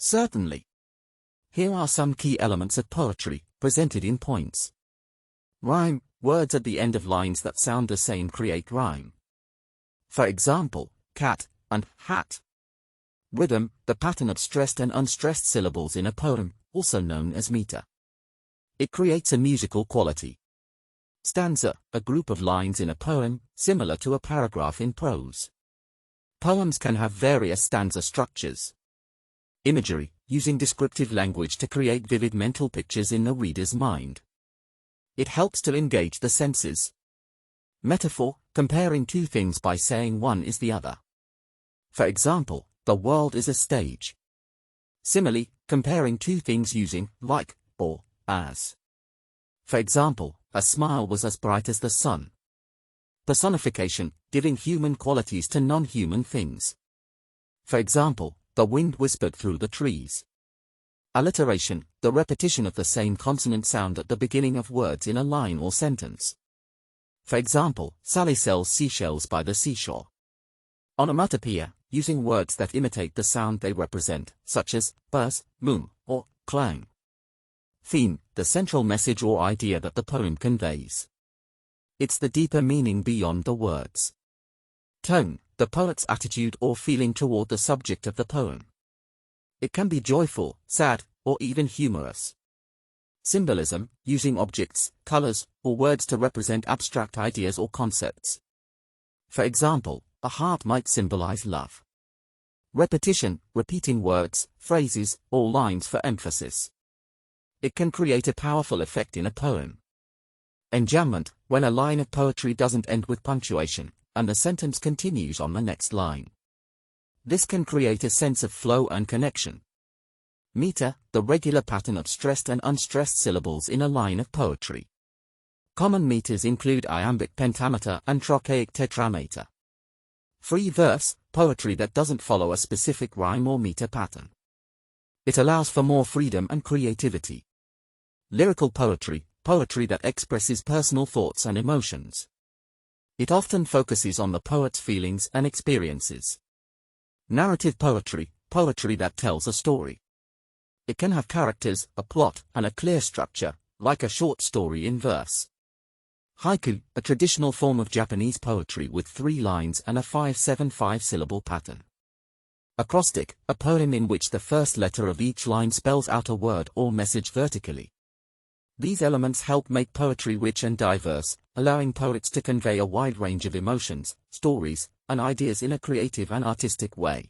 Certainly. Here are some key elements of poetry, presented in points. Rhyme. Words at the end of lines that sound the same create rhyme. For example, cat and hat. Rhythm. The pattern of stressed and unstressed syllables in a poem, also known as meter. It creates a musical quality. Stanza. A group of lines in a poem, similar to a paragraph in prose. Poems can have various stanza structures. Imagery. Using descriptive language to create vivid mental pictures in the reader's mind. It helps to engage the senses. Metaphor. Comparing two things by saying one is the other. For example, the world is a stage. Simile. Comparing two things using like or as. For example, a smile was as bright as the sun. Personification. Giving human qualities to non-human things. For example, the wind whispered through the trees. Alliteration. The repetition of the same consonant sound at the beginning of words in a line or sentence. For example, Sally sells seashells by the seashore. Onomatopoeia. Using words that imitate the sound they represent, such as buzz, moon, or clang. Theme. The central message or idea that the poem conveys. It's the deeper meaning beyond the words. Tone. The poet's attitude or feeling toward the subject of the poem. It can be joyful, sad, or even humorous. Symbolism. Using objects, colors, or words to represent abstract ideas or concepts. For example, a heart might symbolize love. Repetition. Repeating words, phrases, or lines for emphasis. It can create a powerful effect in a poem. Enjambment. When a line of poetry doesn't end with punctuation, and the sentence continues on the next line. This can create a sense of flow and connection. Meter. The regular pattern of stressed and unstressed syllables in a line of poetry. Common meters include iambic pentameter and trochaic tetrameter. Free verse. Poetry that doesn't follow a specific rhyme or meter pattern. It allows for more freedom and creativity. Lyrical poetry. Poetry that expresses personal thoughts and emotions. It often focuses on the poet's feelings and experiences. Narrative poetry. Poetry that tells a story. It can have characters, a plot, and a clear structure, like a short story in verse. Haiku. A traditional form of Japanese poetry with 3 lines and a 5-7-5 syllable pattern. Acrostic. A poem in which the first letter of each line spells out a word or message vertically. These elements help make poetry rich and diverse, allowing poets to convey a wide range of emotions, stories, and ideas in a creative and artistic way.